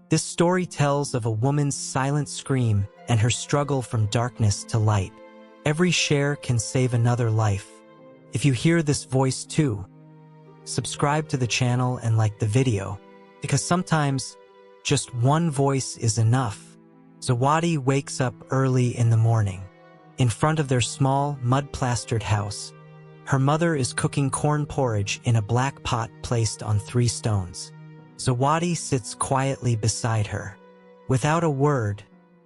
This story tells of a woman's silent scream and her struggle from darkness to light. Every share can save another life. If you hear this voice too, subscribe to the channel and like the video, because sometimes just one voice is enough. Zawadi wakes up early in the morning. In front of their small, mud-plastered house, her mother is cooking corn porridge in a black pot placed on 3 stones. Zawadi sits quietly beside her. Without a word,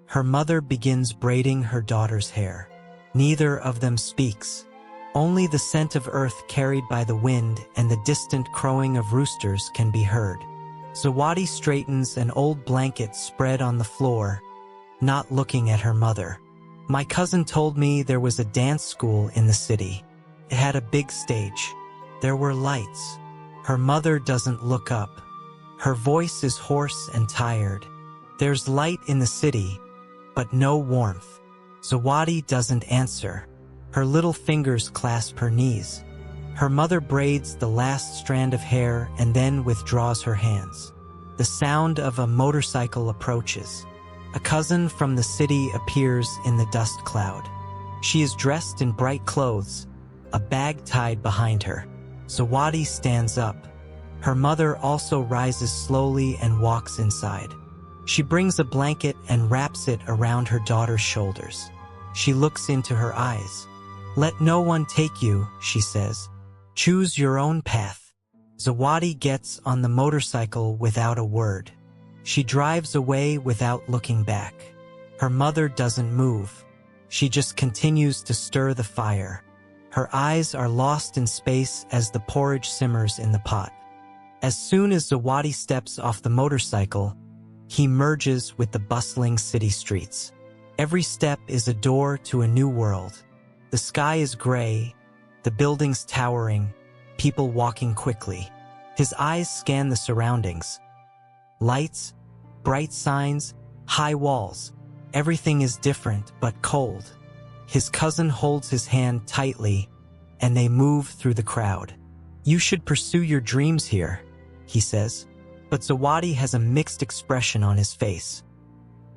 her mother begins braiding her daughter's hair. Neither of them speaks. Only the scent of earth carried by the wind and the distant crowing of roosters can be heard. Zawadi straightens an old blanket spread on the floor, not looking at her mother. My cousin told me there was a dance school in the city. It had a big stage. There were lights. Her mother doesn't look up. Her voice is hoarse and tired. There's light in the city, but no warmth. Zawadi doesn't answer. Her little fingers clasp her knees. Her mother braids the last strand of hair and then withdraws her hands. The sound of a motorcycle approaches. A cousin from the city appears in the dust cloud. She is dressed in bright clothes, a bag tied behind her. Zawadi stands up. Her mother also rises slowly and walks inside. She brings a blanket and wraps it around her daughter's shoulders. She looks into her eyes. "Let no one take you," she says. "Choose your own path." Zawadi gets on the motorcycle without a word. She drives away without looking back. Her mother doesn't move. She just continues to stir the fire. Her eyes are lost in space as the porridge simmers in the pot. As soon as Zawadi steps off the motorcycle, he merges with the bustling city streets. Every step is a door to a new world. The sky is gray, the buildings towering, people walking quickly. His eyes scan the surroundings. Lights, bright signs, high walls. Everything is different but cold. His cousin holds his hand tightly, and they move through the crowd. "You should pursue your dreams here," he says. But Zawadi has a mixed expression on his face.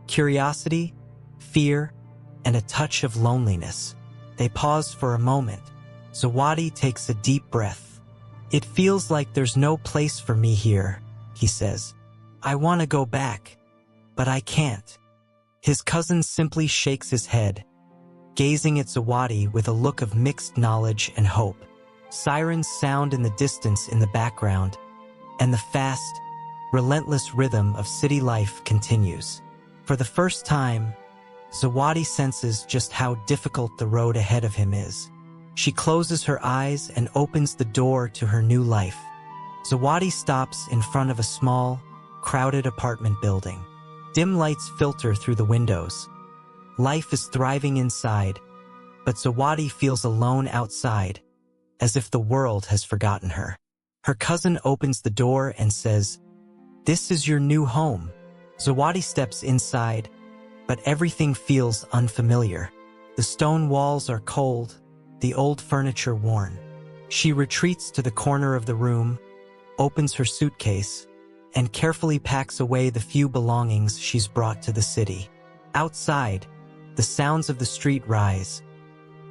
Curiosity, fear, and a touch of loneliness. They pause for a moment. Zawadi takes a deep breath. "It feels like there's no place for me here," he says. "I want to go back, but I can't." His cousin simply shakes his head, gazing at Zawadi with a look of mixed knowledge and hope. Sirens sound in the distance in the background, and the fast, relentless rhythm of city life continues. For the first time, Zawadi senses just how difficult the road ahead of him is. She closes her eyes and opens the door to her new life. Zawadi stops in front of a small, crowded apartment building. Dim lights filter through the windows. Life is thriving inside, but Zawadi feels alone outside, as if the world has forgotten her. Her cousin opens the door and says, "This is your new home." Zawadi steps inside, but everything feels unfamiliar. The stone walls are cold, the old furniture worn. She retreats to the corner of the room, opens her suitcase, and carefully packs away the few belongings she's brought to the city. Outside, the sounds of the street rise.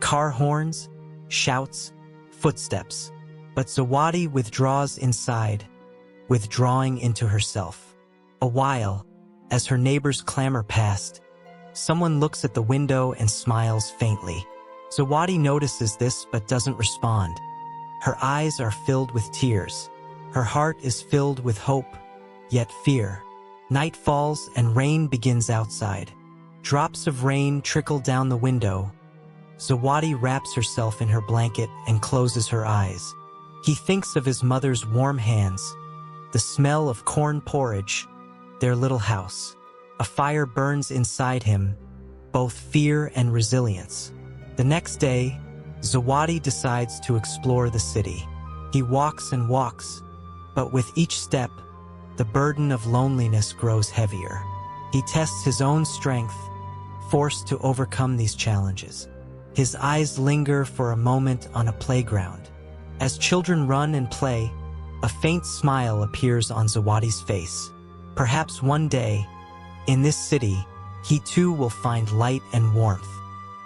Car horns, shouts, footsteps. But Zawadi withdraws inside, withdrawing into herself. A while, as her neighbors clamor past, someone looks at the window and smiles faintly. Zawadi notices this but doesn't respond. Her eyes are filled with tears. Her heart is filled with hope, yet fear. Night falls and rain begins outside. Drops of rain trickle down the window. Zawadi wraps herself in her blanket and closes her eyes. He thinks of his mother's warm hands, the smell of corn porridge, their little house. A fire burns inside him, both fear and resilience. The next day, Zawadi decides to explore the city. He walks and walks, but with each step, the burden of loneliness grows heavier. He tests his own strength, forced to overcome these challenges. His eyes linger for a moment on a playground. As children run and play, a faint smile appears on Zawadi's face. Perhaps one day, in this city, he too will find light and warmth.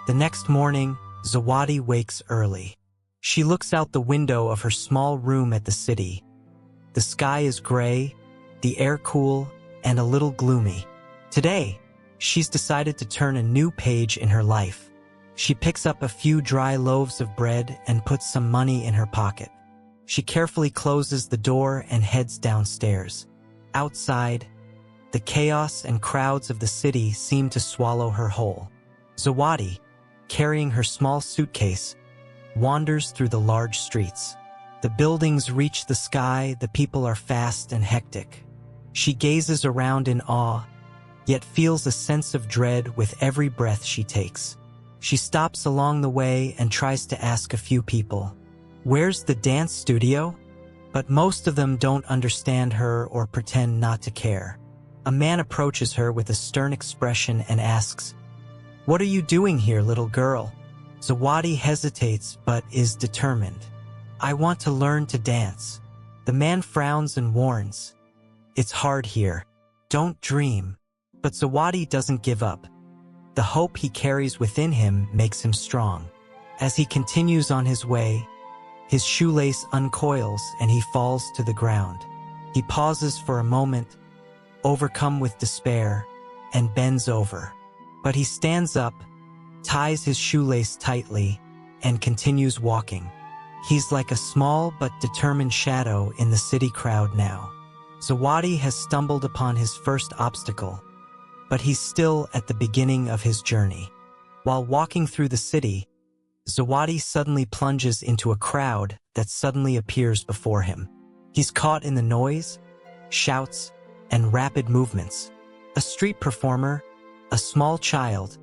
The next morning, Zawadi wakes early. She looks out the window of her small room at the city. The sky is gray, the air cool, and a little gloomy. Today, she's decided to turn a new page in her life. She picks up a few dry loaves of bread and puts some money in her pocket. She carefully closes the door and heads downstairs. Outside, the chaos and crowds of the city seem to swallow her whole. Zawadi, carrying her small suitcase, wanders through the large streets. The buildings reach the sky, the people are fast and hectic. She gazes around in awe, yet feels a sense of dread with every breath she takes. She stops along the way and tries to ask a few people, "Where's the dance studio?" But most of them don't understand her or pretend not to care. A man approaches her with a stern expression and asks, "What are you doing here, little girl?" Zawadi hesitates but is determined. "I want to learn to dance." The man frowns and warns, "It's hard here. Don't dream." But Zawadi doesn't give up. The hope he carries within him makes him strong. As he continues on his way, his shoelace uncoils and he falls to the ground. He pauses for a moment, overcome with despair, and bends over. But he stands up, ties his shoelace tightly, and continues walking. He's like a small but determined shadow in the city crowd now. Zawadi has stumbled upon his first obstacle, but he's still at the beginning of his journey. While walking through the city, Zawadi suddenly plunges into a crowd that suddenly appears before him. He's caught in the noise, shouts, and rapid movements. A street performer, a small child,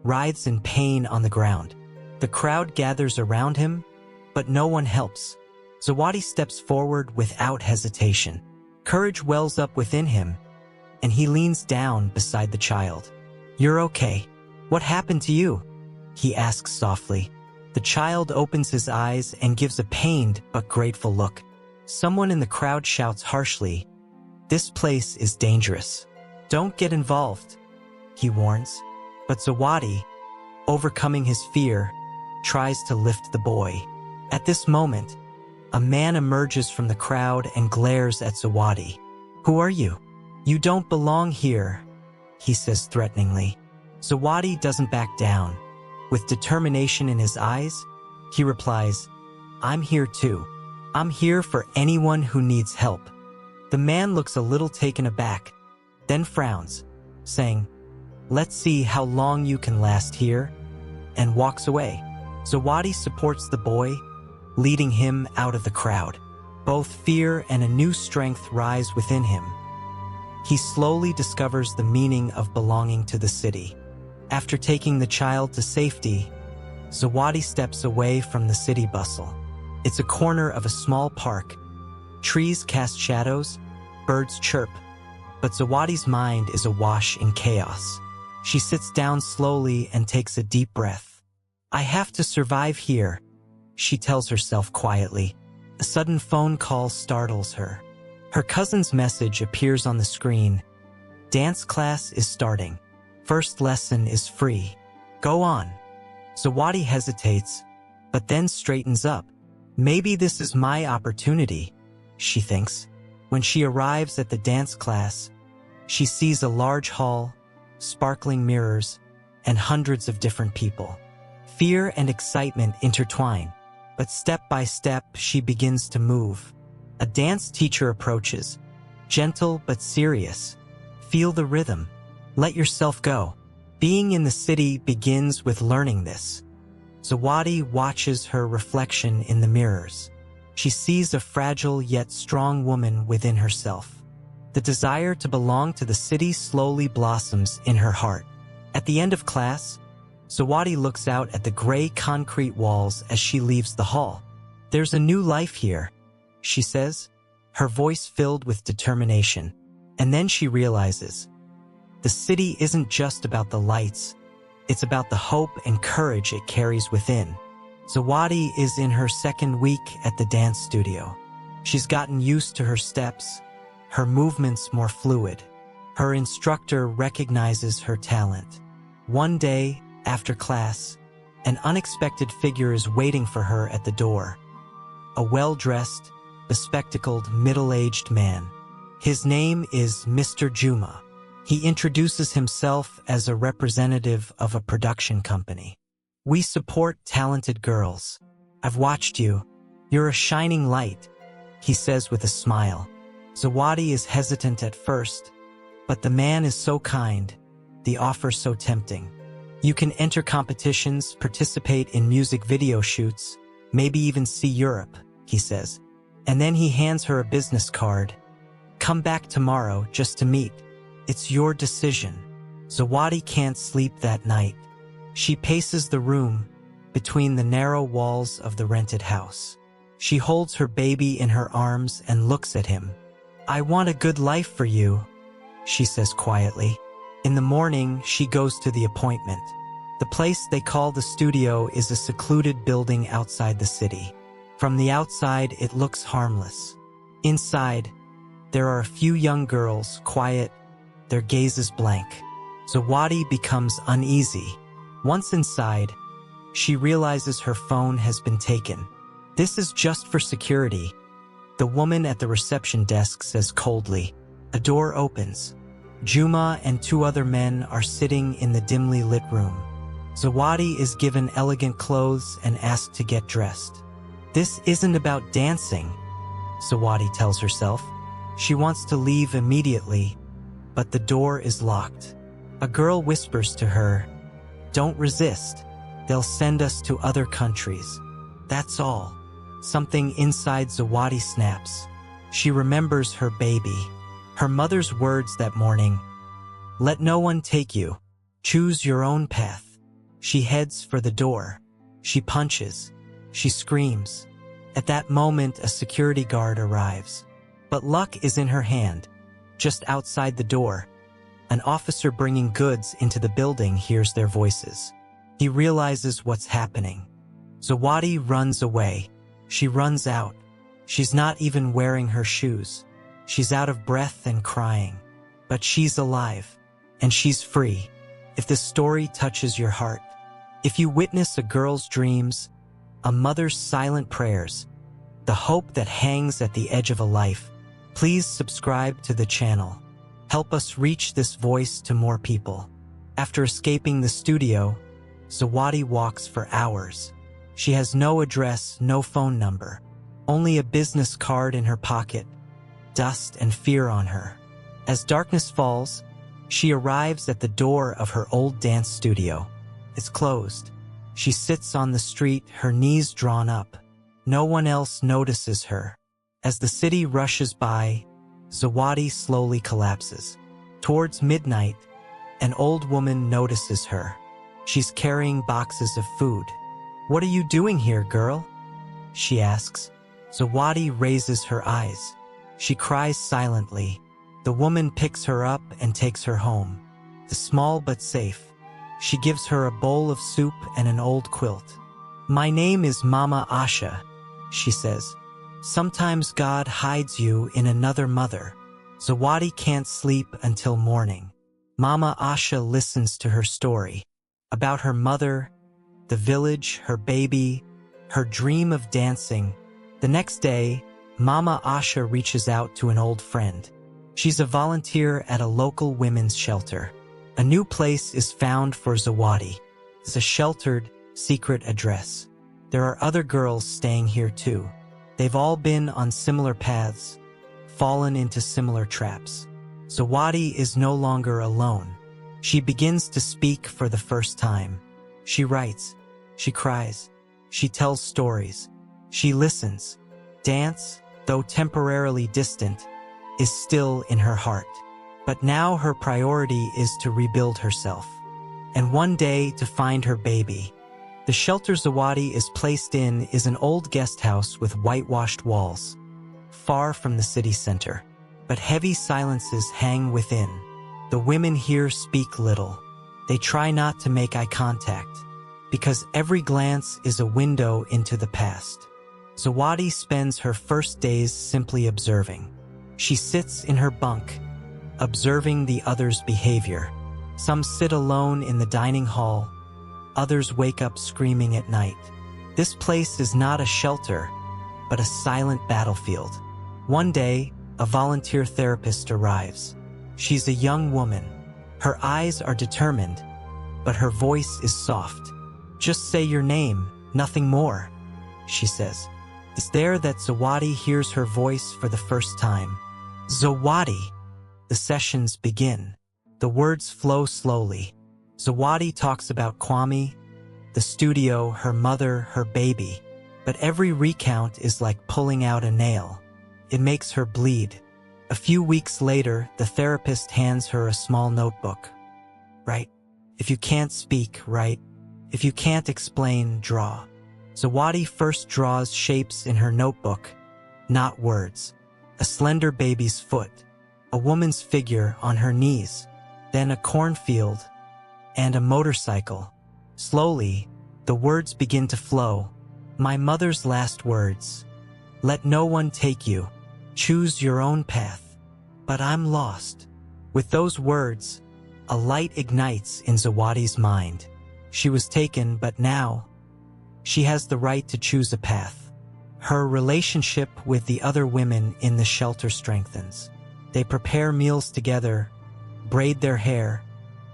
writhes in pain on the ground. The crowd gathers around him, but no one helps. Zawadi steps forward without hesitation. Courage wells up within him, and he leans down beside the child. "You're okay. What happened to you?" he asks softly. The child opens his eyes and gives a pained but grateful look. Someone in the crowd shouts harshly, "This place is dangerous. Don't get involved," he warns. But Zawadi, overcoming his fear, tries to lift the boy. At this moment, a man emerges from the crowd and glares at Zawadi. "Who are you? You don't belong here," he says threateningly. Zawadi doesn't back down. With determination in his eyes, he replies, "I'm here too. I'm here for anyone who needs help." The man looks a little taken aback, then frowns, saying, "Let's see how long you can last here," and walks away. Zawadi supports the boy, leading him out of the crowd. Both fear and a new strength rise within him. He slowly discovers the meaning of belonging to the city. After taking the child to safety, Zawadi steps away from the city bustle. It's a corner of a small park. Trees cast shadows, birds chirp, but Zawadi's mind is awash in chaos. She sits down slowly and takes a deep breath. "I have to survive here," she tells herself quietly. A sudden phone call startles her. Her cousin's message appears on the screen. "Dance class is starting. First lesson is free. Go on." Zawadi hesitates, but then straightens up. "Maybe this is my opportunity," she thinks. When she arrives at the dance class, she sees a large hall, sparkling mirrors, and hundreds of different people. Fear and excitement intertwine, but step by step she begins to move. A dance teacher approaches, gentle but serious. "Feel the rhythm. Let yourself go." Being in the city begins with learning this. Zawadi watches her reflection in the mirrors. She sees a fragile yet strong woman within herself. The desire to belong to the city slowly blossoms in her heart. At the end of class, Zawadi looks out at the gray concrete walls as she leaves the hall. "There's a new life here," she says, her voice filled with determination. And then she realizes, the city isn't just about the lights, it's about the hope and courage it carries within. Zawadi is in her second week at the dance studio. She's gotten used to her steps, her movements more fluid. Her instructor recognizes her talent. One day, after class, an unexpected figure is waiting for her at the door. A well-dressed, bespectacled, middle-aged man. His name is Mr. Juma. He introduces himself as a representative of a production company. "We support talented girls. I've watched you. You're a shining light," he says with a smile. Zawadi is hesitant at first, but the man is so kind, the offer so tempting. "You can enter competitions, participate in music video shoots, maybe even see Europe," he says. And then he hands her a business card. "Come back tomorrow just to meet. It's your decision." Zawadi can't sleep that night. She paces the room between the narrow walls of the rented house. She holds her baby in her arms and looks at him. "I want a good life for you," she says quietly. In the morning, she goes to the appointment. The place they call the studio is a secluded building outside the city. From the outside, it looks harmless. Inside, there are a few young girls, quiet, their gazes blank. Zawadi becomes uneasy. Once inside, she realizes her phone has been taken. "This is just for security," the woman at the reception desk says coldly. A door opens. Juma and two other men are sitting in the dimly lit room. Zawadi is given elegant clothes and asked to get dressed. "This isn't about dancing," Zawadi tells herself. She wants to leave immediately, but the door is locked. A girl whispers to her, "Don't resist. They'll send us to other countries." That's all. Something inside Zawadi snaps. She remembers her baby. Her mother's words that morning, "Let no one take you. Choose your own path." She heads for the door. She punches. She screams. At that moment, a security guard arrives. But luck is in her hand. Just outside the door, an officer bringing goods into the building hears their voices. He realizes what's happening. Zawadi runs away. She runs out. She's not even wearing her shoes. She's out of breath and crying. But she's alive. And she's free. If this story touches your heart, if you witness a girl's dreams, a mother's silent prayers, the hope that hangs at the edge of a life, please subscribe to the channel. Help us reach this voice to more people. After escaping the studio, Zawadi walks for hours. She has no address, no phone number, only a business card in her pocket, dust and fear on her. As darkness falls, she arrives at the door of her old dance studio. It's closed. She sits on the street, her knees drawn up. No one else notices her. As the city rushes by, Zawadi slowly collapses. Towards midnight, an old woman notices her. She's carrying boxes of food. "What are you doing here, girl?" she asks. Zawadi raises her eyes. She cries silently. The woman picks her up and takes her home. Small but safe. She gives her a bowl of soup and an old quilt. "My name is Mama Asha," she says. "Sometimes God hides you in another mother." Zawadi can't sleep until morning. Mama Asha listens to her story about her mother, the village, her baby, her dream of dancing. The next day, Mama Asha reaches out to an old friend. She's a volunteer at a local women's shelter. A new place is found for Zawadi. It's a sheltered, secret address. There are other girls staying here too. They've all been on similar paths, fallen into similar traps. Zawadi is no longer alone. She begins to speak for the first time. She writes. She cries. She tells stories. She listens. Dance, though temporarily distant, is still in her heart. But now her priority is to rebuild herself. And one day to find her baby. The shelter Zawadi is placed in is an old guest house with whitewashed walls, far from the city center. But heavy silences hang within. The women here speak little. They try not to make eye contact, because every glance is a window into the past. Zawadi spends her first days simply observing. She sits in her bunk, observing the others' behavior. Some sit alone in the dining hall, others wake up screaming at night. This place is not a shelter, but a silent battlefield. One day, a volunteer therapist arrives. She's a young woman. Her eyes are determined, but her voice is soft. "Just say your name, nothing more," she says. It's there that Zawadi hears her voice for the first time. "Zawadi." The sessions begin. The words flow slowly. Zawadi talks about Kwame, the studio, her mother, her baby. But every recount is like pulling out a nail. It makes her bleed. A few weeks later, the therapist hands her a small notebook. "Write. If you can't speak, write. If you can't explain, draw." Zawadi first draws shapes in her notebook, not words. A slender baby's foot, a woman's figure on her knees, then a cornfield, and a motorcycle. Slowly, the words begin to flow. "My mother's last words. Let no one take you. Choose your own path. But I'm lost." With those words, a light ignites in Zawadi's mind. She was taken, but now she has the right to choose a path. Her relationship with the other women in the shelter strengthens. They prepare meals together, braid their hair,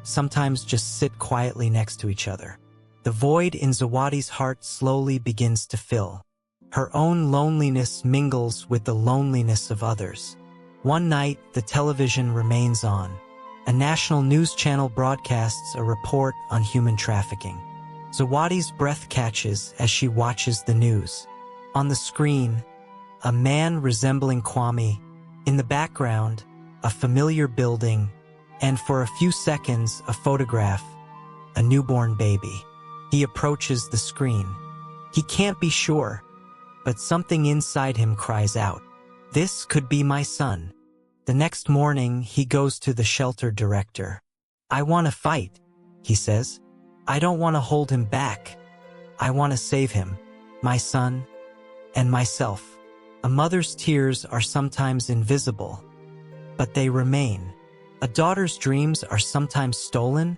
sometimes just sit quietly next to each other. The void in Zawadi's heart slowly begins to fill. Her own loneliness mingles with the loneliness of others. One night, the television remains on. A national news channel broadcasts a report on human trafficking. Zawadi's breath catches as she watches the news. On the screen, a man resembling Kwame. In the background, a familiar building, and for a few seconds, a photograph, a newborn baby. He approaches the screen. He can't be sure, but something inside him cries out, "This could be my son." The next morning, he goes to the shelter director. "I want to fight," he says. "I don't want to hold him back. I want to save him, my son, and myself." A mother's tears are sometimes invisible, but they remain. A daughter's dreams are sometimes stolen,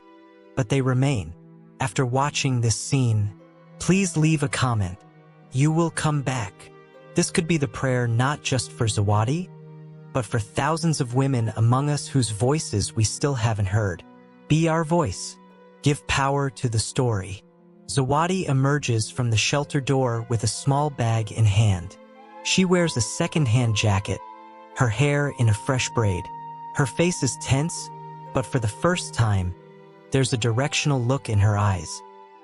but they remain. After watching this scene, please leave a comment. You will come back. This could be the prayer not just for Zawadi, but for thousands of women among us whose voices we still haven't heard. Be our voice. Give power to the story. Zawadi emerges from the shelter door with a small bag in hand. She wears a second-hand jacket, her hair in a fresh braid. Her face is tense, but for the first time, there's a directional look in her eyes.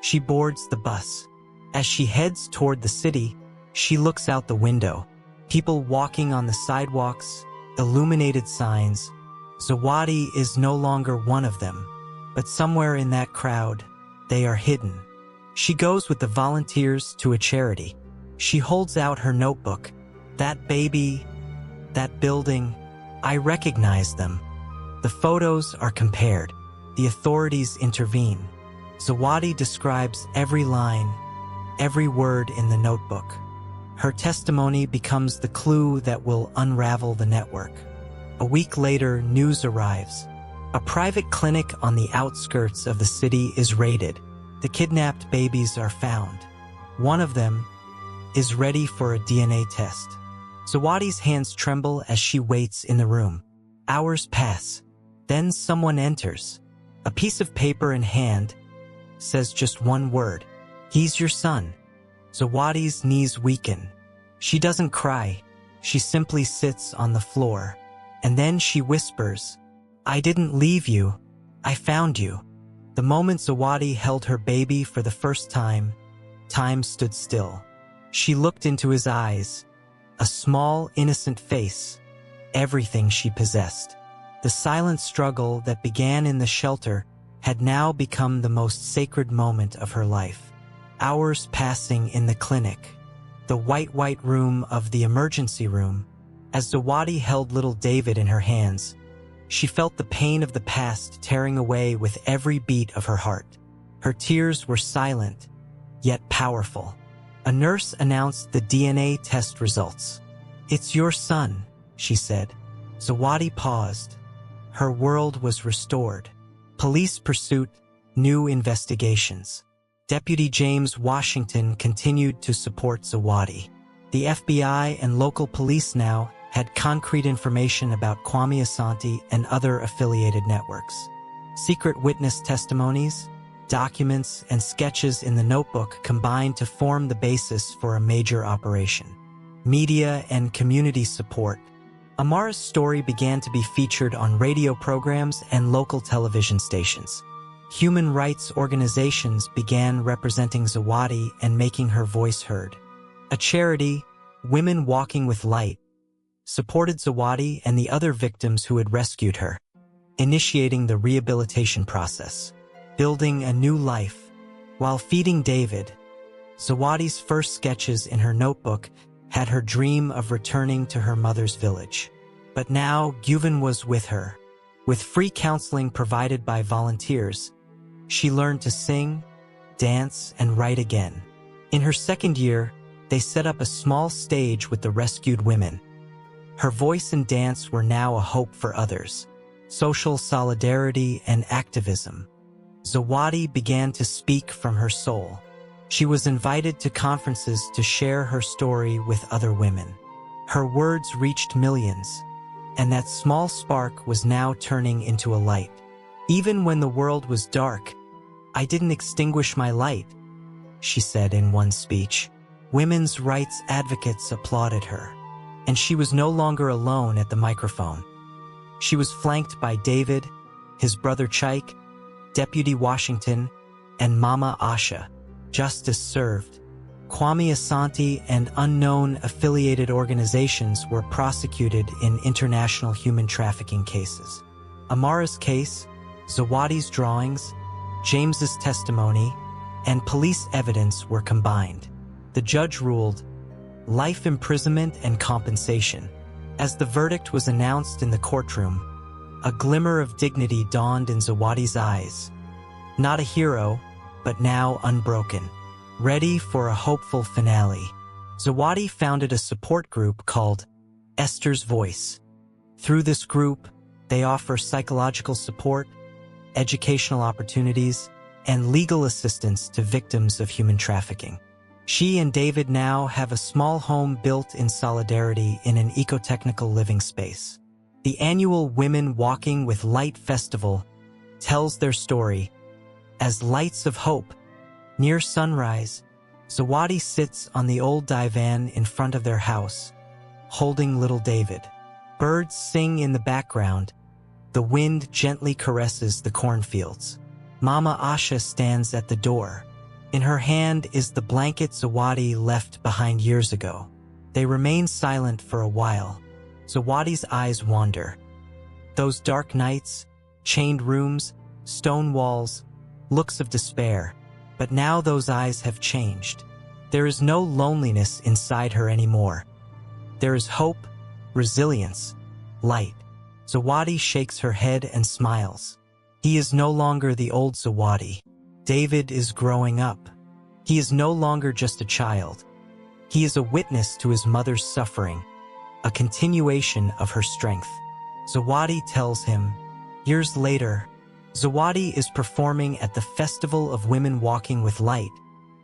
She boards the bus. As she heads toward the city, she looks out the window. People walking on the sidewalks, illuminated signs. Zawadi is no longer one of them, but somewhere in that crowd, they are hidden. She goes with the volunteers to a charity. She holds out her notebook. That baby, that building, I recognize them. The photos are compared. The authorities intervene. Zawadi describes every line, every word in the notebook. Her testimony becomes the clue that will unravel the network. A week later, news arrives. A private clinic on the outskirts of the city is raided. The kidnapped babies are found. One of them is ready for a DNA test. Zawadi's hands tremble as she waits in the room. Hours pass. Then someone enters. A piece of paper in hand says just one word. "He's your son." Zawadi's knees weaken. She doesn't cry. She simply sits on the floor. And then she whispers, "I didn't leave you. I found you." The moment Zawadi held her baby for the first time, time stood still. She looked into his eyes, a small, innocent face, everything she possessed. The silent struggle that began in the shelter had now become the most sacred moment of her life. Hours passing in the clinic, the white room of the emergency room. As Zawadi held little David in her hands, she felt the pain of the past tearing away with every beat of her heart. Her tears were silent, yet powerful. A nurse announced the DNA test results. "It's your son," she said. Zawadi paused. her world was restored. Police pursuit, new investigations. Deputy James Washington continued to support Zawadi. The FBI and local police now had concrete information about Kwame Asante and other affiliated networks. Secret witness testimonies, documents, and sketches in the notebook combined to form the basis for a major operation. Media and community support. Amara's story began to be featured on radio programs and local television stations. Human rights organizations began representing Zawadi and making her voice heard. A charity, Women Walking with Light, supported Zawadi and the other victims who had rescued her, initiating the rehabilitation process, building a new life. While feeding David, Zawadi's first sketches in her notebook had her dream of returning to her mother's village. But now Guven was with her. With free counseling provided by volunteers, she learned to sing, dance, and write again. In her second year, they set up a small stage with the rescued women. Her voice and dance were now a hope for others. Social solidarity and activism. Zawadi began to speak from her soul. She was invited to conferences to share her story with other women. Her words reached millions, and that small spark was now turning into a light. Even when the world was dark, I didn't extinguish my light, she said in one speech. Women's rights advocates applauded her, and she was no longer alone at the microphone. She was flanked by David, his brother Chike, Deputy Washington, and Mama Asha. Justice served. Kwame Asante and unknown affiliated organizations were prosecuted in international human trafficking cases. Amara's case, Zawadi's drawings, James's testimony, and police evidence were combined. The judge ruled life imprisonment and compensation. As the verdict was announced in the courtroom, a glimmer of dignity dawned in Zawadi's eyes. Not a hero, but now unbroken, ready for a hopeful finale. Zawadi founded a support group called Esther's Voice. Through this group, they offer psychological support, educational opportunities, and legal assistance to victims of human trafficking. She and David now have a small home built in solidarity in an eco-technical living space. The annual Women Walking with Light Festival tells their story as lights of hope. Near sunrise, Zawadi sits on the old divan in front of their house, holding little David. Birds sing in the background. The wind gently caresses the cornfields. Mama Asha stands at the door. In her hand is the blanket Zawadi left behind years ago. They remain silent for a while. Zawadi's eyes wander. Those dark nights, chained rooms, stone walls, looks of despair. But now those eyes have changed. There is no loneliness inside her anymore. There is hope, resilience, light. Zawadi shakes her head and smiles. He is no longer the old Zawadi. David is growing up. He is no longer just a child. He is a witness to his mother's suffering, a continuation of her strength. Zawadi tells him. Years later, Zawadi is performing at the Festival of Women Walking with Light,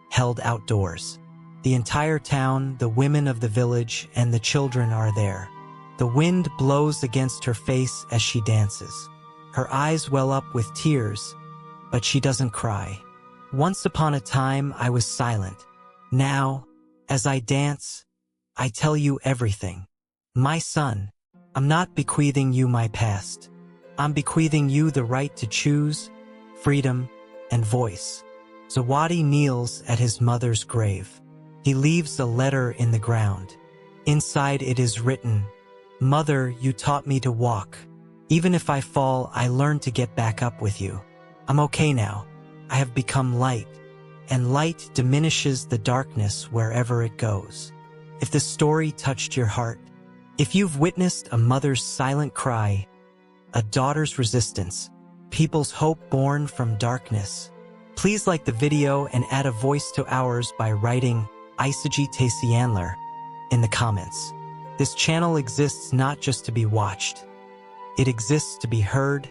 held outdoors. The entire town, the women of the village, and the children are there. The wind blows against her face as she dances. Her eyes well up with tears, but she doesn't cry. Once upon a time, I was silent. Now, as I dance, I tell you everything. My son, I'm not bequeathing you my past. I'm bequeathing you the right to choose, freedom, and voice. Zawadi kneels at his mother's grave. He leaves a letter in the ground. Inside it is written, "Mother, you taught me to walk. Even if I fall, I learned to get back up with you. I'm okay now. I have become light, and light diminishes the darkness wherever it goes." If this story touched your heart, if you've witnessed a mother's silent cry, a daughter's resistance, people's hope born from darkness, please like the video and add a voice to ours by writing Isaji Tasianler in the comments. This channel exists not just to be watched. It exists to be heard,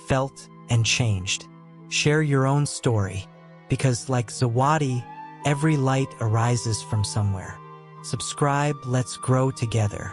felt, and changed. Share your own story, because like Zawadi, every light arises from somewhere. Subscribe, let's grow together.